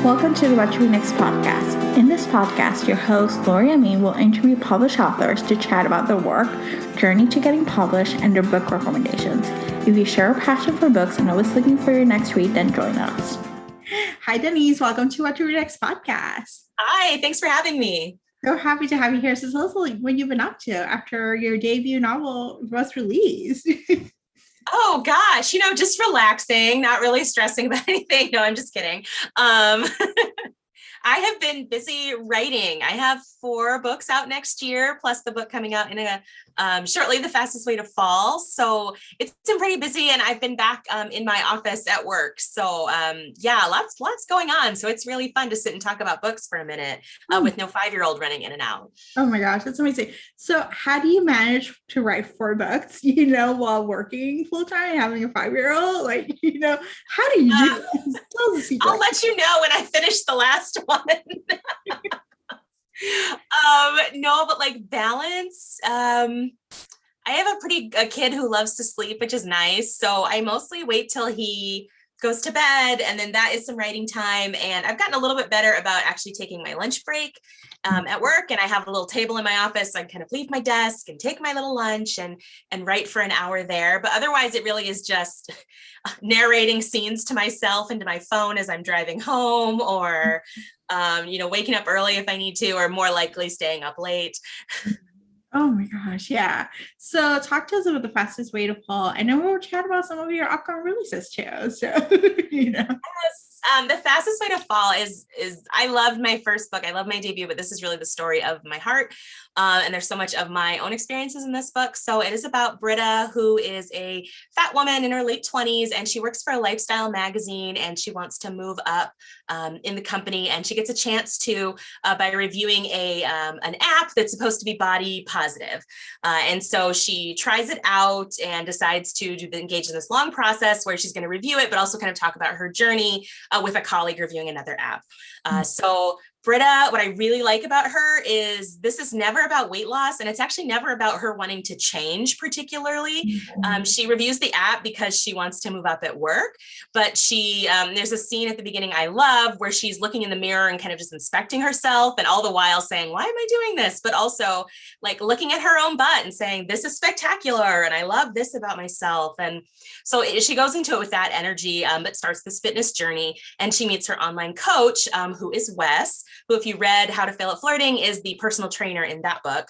Welcome to the What to Read Next podcast. In this podcast, your host, Lori Amin, will interview published authors to chat about their work, journey to getting published, and their book recommendations. If you share a passion for books and always looking for your next read, then join us. Hi, Denise. Welcome to What to Read Next podcast. Hi, thanks for having me. So happy to have you here. So tell us what you've been up to after your debut novel was released. Oh gosh, just relaxing, not really stressing about anything. No, I'm just kidding. I have been busy writing. I have 4 books out next year, plus the book coming out in shortly, The Fastest Way to Fall. So it's been pretty busy, and I've been back in my office at work. So lots going on. So it's really fun to sit and talk about books for a minute with no 5-year-old running in and out. Oh my gosh, that's amazing. So how do you manage to write 4 books, while working full time and having a 5-year-old? How do you do this? I'll let you know when I finish the last one. No, but like balance. I have a kid who loves to sleep, which is nice. So I mostly wait till he goes to bed, and then that is some writing time. And I've gotten a little bit better about actually taking my lunch break at work. And I have a little table in my office, so I can kind of leave my desk and take my little lunch and write for an hour there. But otherwise, it really is just narrating scenes to myself and to my phone as I'm driving home, or waking up early if I need to, or more likely staying up late. Oh my gosh, yeah. So talk to us about The Fastest Way to Fall. I know we'll chat about some of your upcoming releases too. So, Yes, The Fastest Way to Fall is I loved my first book. I love my debut, but this is really the story of my heart. And there's so much of my own experiences in this book. So it is about Britta, who is a fat woman in her late 20s, and she works for a lifestyle magazine, and she wants to move up in the company. And she gets a chance to by reviewing an app that's supposed to be body positive. And so she tries it out and decides to engage in this long process where she's going to review it, but also kind of talk about her journey with a colleague reviewing another app. So Britta, what I really like about her is this is never about weight loss, and it's actually never about her wanting to change particularly. She reviews the app because she wants to move up at work, but there's a scene at the beginning I love where she's looking in the mirror and kind of just inspecting herself, and all the while saying, why am I doing this? But also like looking at her own butt and saying, this is spectacular, and I love this about myself. And so she goes into it with that energy, but starts this fitness journey, and she meets her online coach, who is Wes, who, if you read How to Fail at Flirting, is the personal trainer in that book.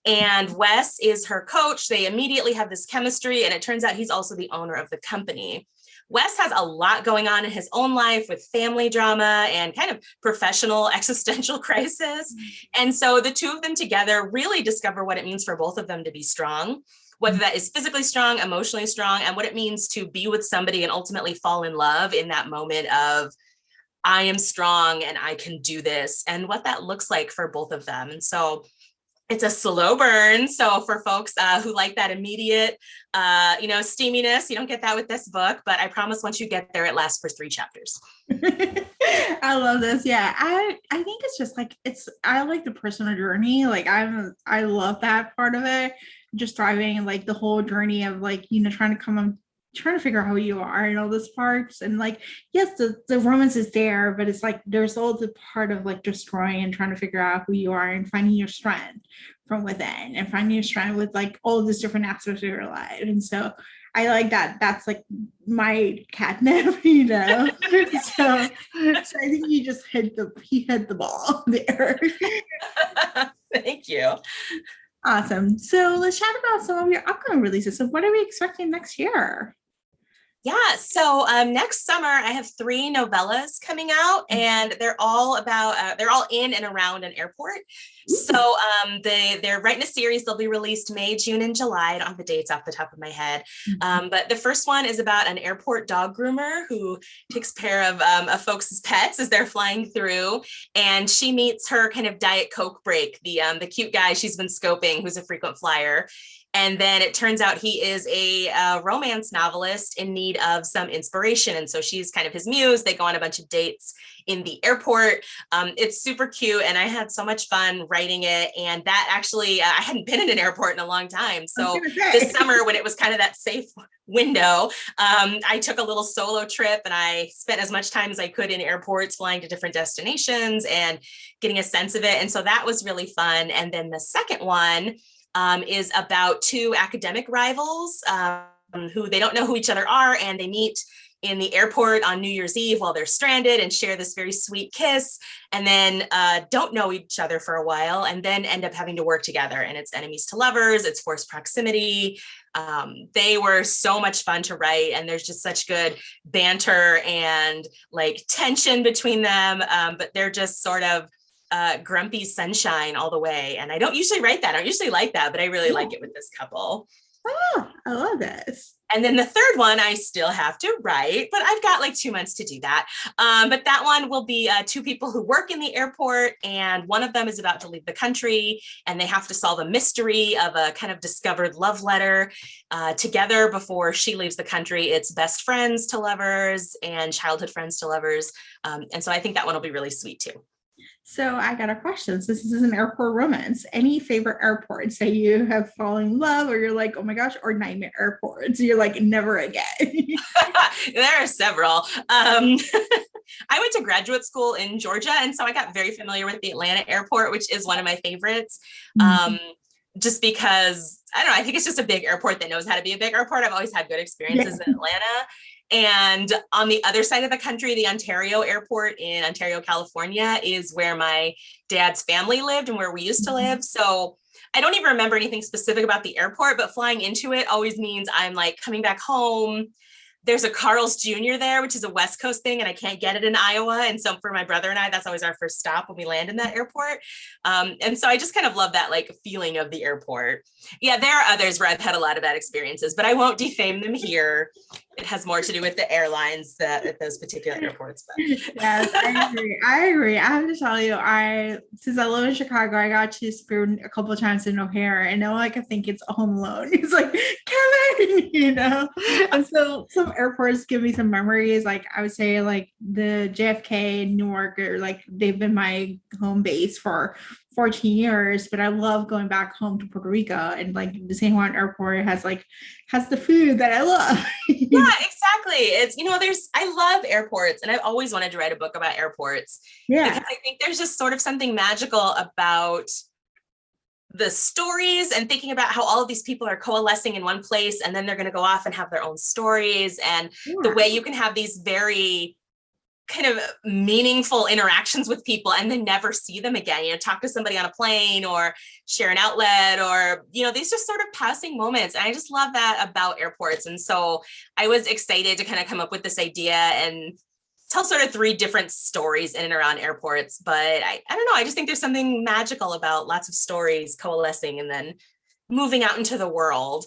And Wes is her coach. They immediately have this chemistry, and it turns out he's also the owner of the company. Wes has a lot going on in his own life with family drama and kind of professional existential crisis. And so the two of them together really discover what it means for both of them to be strong, whether that is physically strong, emotionally strong, and what it means to be with somebody and ultimately fall in love in that moment of, I am strong and I can do this, and what that looks like for both of them. And so it's a slow burn. So for folks who like that immediate, steaminess, you don't get that with this book, but I promise once you get there, it lasts for 3 chapters. I love this. Yeah. I think it's just like, I like the personal journey. Like I love that part of it. Just driving, like the whole journey of trying to figure out who you are and all those parts. And like, yes, the romance is there, but it's like there's all the part of like destroying and trying to figure out who you are and finding your strength from within and finding your strength with like all these different aspects of your life. And so I like that. That's like my catnip, So I think he hit the ball there. Thank you. Awesome. So let's chat about some of your upcoming releases. So what are we expecting next year? Yeah. So next summer, I have 3 novellas coming out, and they're all about, they're all in and around an airport. So they're writing a series. They'll be released May, June, and July. I don't have the dates off the top of my head. But the first one is about an airport dog groomer who takes care of folks' pets as they're flying through. And she meets her kind of Diet Coke break, the cute guy she's been scoping who's a frequent flyer. And then it turns out he is a romance novelist in need of some inspiration. And so she's kind of his muse. They go on a bunch of dates in the airport. It's super cute. And I had so much fun writing it. And that actually, I hadn't been in an airport in a long time. So this summer, when it was kind of that safe window, I took a little solo trip and I spent as much time as I could in airports, flying to different destinations and getting a sense of it. And so that was really fun. And then the second one is about two academic rivals who they don't know who each other are, and they meet in the airport on New Year's Eve while they're stranded and share this very sweet kiss, and then don't know each other for a while, and then end up having to work together. And it's enemies to lovers, it's forced proximity. They were so much fun to write, and there's just such good banter and like tension between them, but they're just sort of grumpy sunshine all the way. And I don't usually write that. I don't usually like that, but I really like it with this couple. Oh, I love this. And then the third one, I still have to write, but I've got like 2 months to do that. But that one will be two people who work in the airport, and one of them is about to leave the country, and they have to solve a mystery of a kind of discovered love letter together before she leaves the country. It's best friends to lovers and childhood friends to lovers. And so I think that one will be really sweet too. So I got a question. So this is an airport romance. Any favorite airports that you have fallen in love, or you're like, oh my gosh, or nightmare airports? You're like, never again. There are several. I went to graduate school in Georgia, and so I got very familiar with the Atlanta airport, which is one of my favorites. Just because, I don't know, I think it's just a big airport that knows how to be a big airport. I've always had good experiences in Atlanta. And on the other side of the country, the Ontario airport in Ontario, California, is where my dad's family lived and where we used to live. So I don't even remember anything specific about the airport, but flying into it always means I'm like coming back home. There's a Carl's Jr. there, which is a West Coast thing, and I can't get it in Iowa. And so for my brother and I, that's always our first stop when we land in that airport. And so I just kind of love that like feeling of the airport. Yeah, there are others where I've had a lot of bad experiences, but I won't defame them here. It has more to do with the airlines at those particular airports. But. Yes, I agree. I agree. I have to tell you, since I live in Chicago, I got to spoon a couple of times in O'Hare, and now like I think it's Home Alone. It's like Kevin, And so some airports give me some memories. Like I would say, like the JFK in Newark, or like they've been my home base for 14 years, but I love going back home to Puerto Rico, and like the San Juan airport has the food that I love. Yeah, exactly. It's, I love airports, and I've always wanted to write a book about airports. Yeah. Because I think there's just sort of something magical about the stories and thinking about how all of these people are coalescing in one place, and then they're going to go off and have their own stories, and the way you can have these very kind of meaningful interactions with people and then never see them again, talk to somebody on a plane or share an outlet, or, these are sort of passing moments. And I just love that about airports. And so I was excited to kind of come up with this idea and tell sort of 3 different stories in and around airports. But I don't know, I just think there's something magical about lots of stories coalescing and then moving out into the world.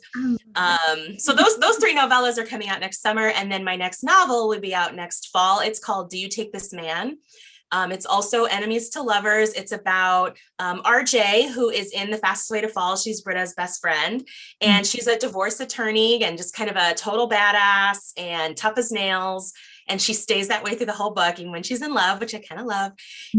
So those 3 novellas are coming out next summer. And then my next novel will be out next fall. It's called Do You Take This Man? It's also enemies to lovers. It's about RJ, who is in The Fastest Way to Fall. She's Britta's best friend. And she's a divorce attorney and just kind of a total badass and tough as nails. And she stays that way through the whole book, even when she's in love, which I kind of love.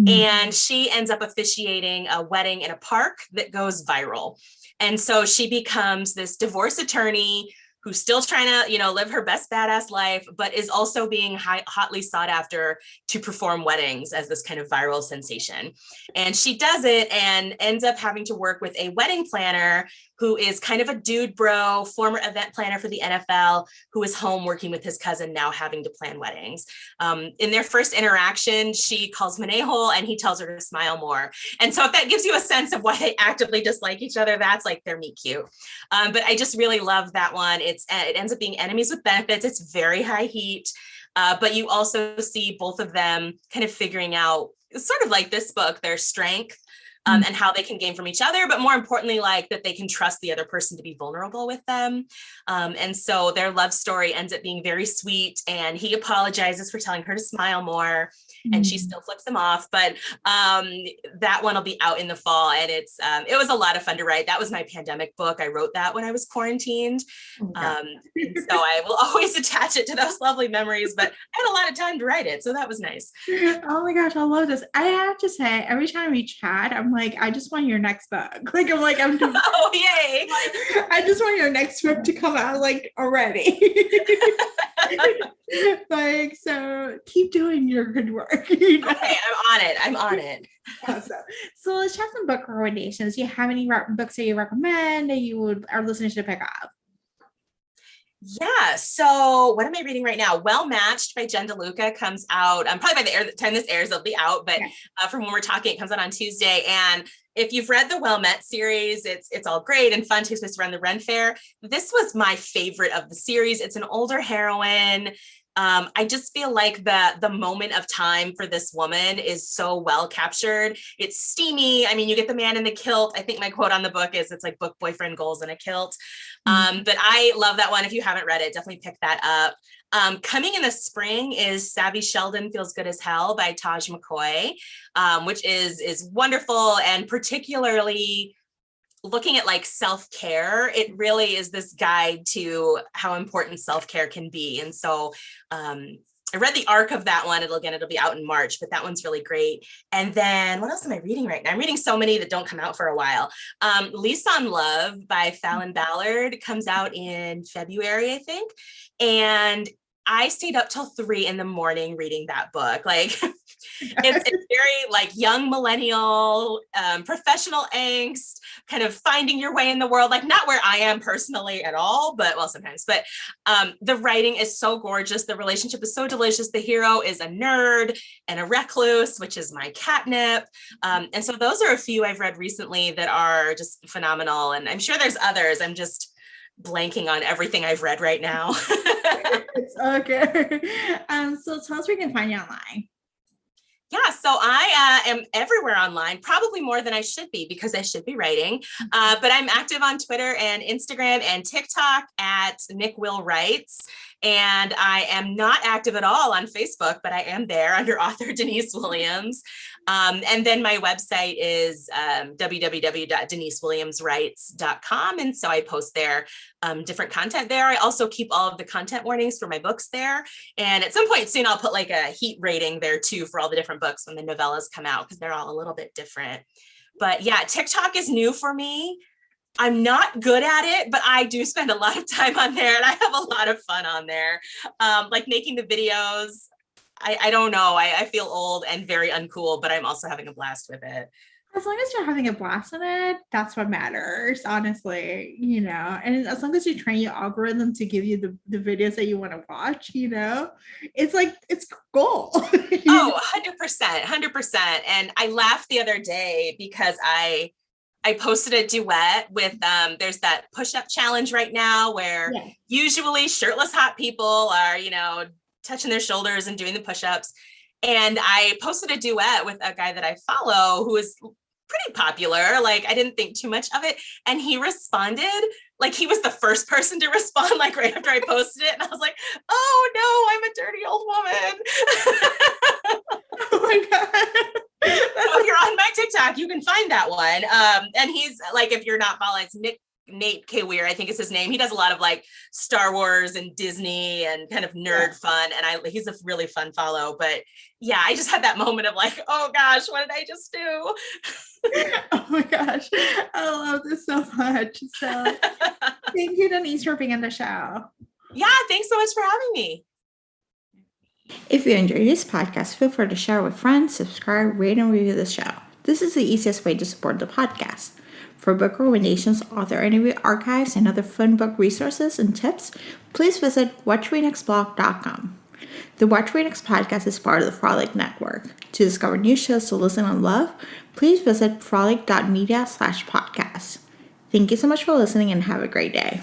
And she ends up officiating a wedding in a park that goes viral. And so she becomes this divorce attorney who's still trying to, live her best badass life, but is also being hotly sought after to perform weddings as this kind of viral sensation. And she does it and ends up having to work with a wedding planner who is kind of a dude bro, former event planner for the NFL, who is home working with his cousin, now having to plan weddings. In their first interaction, she calls him an a-hole and he tells her to smile more. And so if that gives you a sense of why they actively dislike each other, that's like their meet cute. But I just really love that one. It ends up being enemies with benefits. It's very high heat, but you also see both of them kind of figuring out, sort of like this book, their strength and how they can gain from each other, but more importantly, like that they can trust the other person to be vulnerable with them. And so their love story ends up being very sweet, and he apologizes for telling her to smile more, and she still flips him off. But that one will be out in the fall, and it was a lot of fun to write. That was my pandemic book. I wrote that when I was quarantined. And so I will always attach it to those lovely memories, but I had a lot of time to write it, so that was nice. Oh my gosh, I love this. I have to say, every time we chat, I'm like, I just want your next book. Like, I'm doing, oh, yay. I just want your next book to come out like already. Like, so keep doing your good work. You know? Okay, I'm on it. Awesome. So let's chat some book recommendations. Do you have any books that you recommend that you would our listeners should pick up? Yeah. So what am I reading right now? Well Matched by Jen DeLuca comes out. Probably by the time this airs, it'll be out. But from when we're talking, it comes out on Tuesday. And if you've read the Well Met series, it's all great and fun. Takes place around the Ren Fair. This was my favorite of the series. It's an older heroine. I just feel like the moment of time for this woman is so well captured. It's steamy. I mean, you get the man in the kilt. I think my quote on the book is, it's like book boyfriend goals in a kilt. But I love that one. If you haven't read it, definitely pick that up. Coming in the spring is Savvy Sheldon Feels Good as Hell by Taj McCoy, which is wonderful, and particularly looking at like self-care. It really is this guide to how important self-care can be. And so I read the arc of that one. It'll be out in March, but that one's really great. And then what else am I reading right now? I'm reading so many that don't come out for a while. Lisan Love by Fallon Ballard comes out in February, I think. And I stayed up till 3 a.m. reading that book. Like it's very like young millennial, professional angst, kind of finding your way in the world, like not where I am personally at all, but well, sometimes, but the writing is so gorgeous. The relationship is so delicious. The hero is a nerd and a recluse, which is my catnip. And so those are a few I've read recently that are just phenomenal. And I'm sure there's others. I'm just blanking on everything I've read right now. It's okay. So tell us where we can find you online. Yeah, so I am everywhere online, probably more than I should be because I should be writing. But I'm active on Twitter and Instagram and TikTok at Nick Will Writes. And I am not active at all on Facebook, but I am there under author Denise Williams. And then my website is www.denisewilliamswrites.com. And so I post there different content there. I also keep all of the content warnings for my books there. And at some point soon, I'll put like a heat rating there too for all the different books when the novellas come out, because they're all a little bit different. But yeah, TikTok is new for me. I'm not good at it, but I do spend a lot of time on there and I have a lot of fun on there. Like making the videos. I don't know. I feel old and very uncool, but I'm also having a blast with it. As long as you're having a blast in it, that's what matters, honestly, you know, and as long as you train your algorithm to give you the videos that you want to watch, you know, it's like, it's goal. Oh, 100%. And I laughed the other day because I posted a duet with, there's that push-up challenge right now where usually shirtless hot people are, you know, touching their shoulders and doing the push-ups. And I posted a duet with a guy that I follow who is pretty popular. Like I didn't think too much of it. And he responded, like he was the first person to respond, like right after I posted it. And I was like, oh no, I'm a dirty old woman. Oh my God. So if you're on my TikTok, you can find that one. And he's like, if you're not following, it's Nate K. Weir, I think is his name. He does a lot of like Star Wars and Disney and kind of nerd fun. And he's a really fun follow. But yeah, I just had that moment of like, oh gosh, what did I just do? Oh my gosh. I love this so much. So thank you, Denise, for being on the show. Yeah, thanks so much for having me. If you enjoyed this podcast, feel free to share with friends, subscribe, rate, and review the show. This is the easiest way to support the podcast. For book recommendations, author interview archives, and other fun book resources and tips, please visit WhatchReNextBlog.com. The Watch Read Next podcast is part of the Frolic Network. To discover new shows to listen and love, please visit frolic.media/podcast. Thank you so much for listening and have a great day.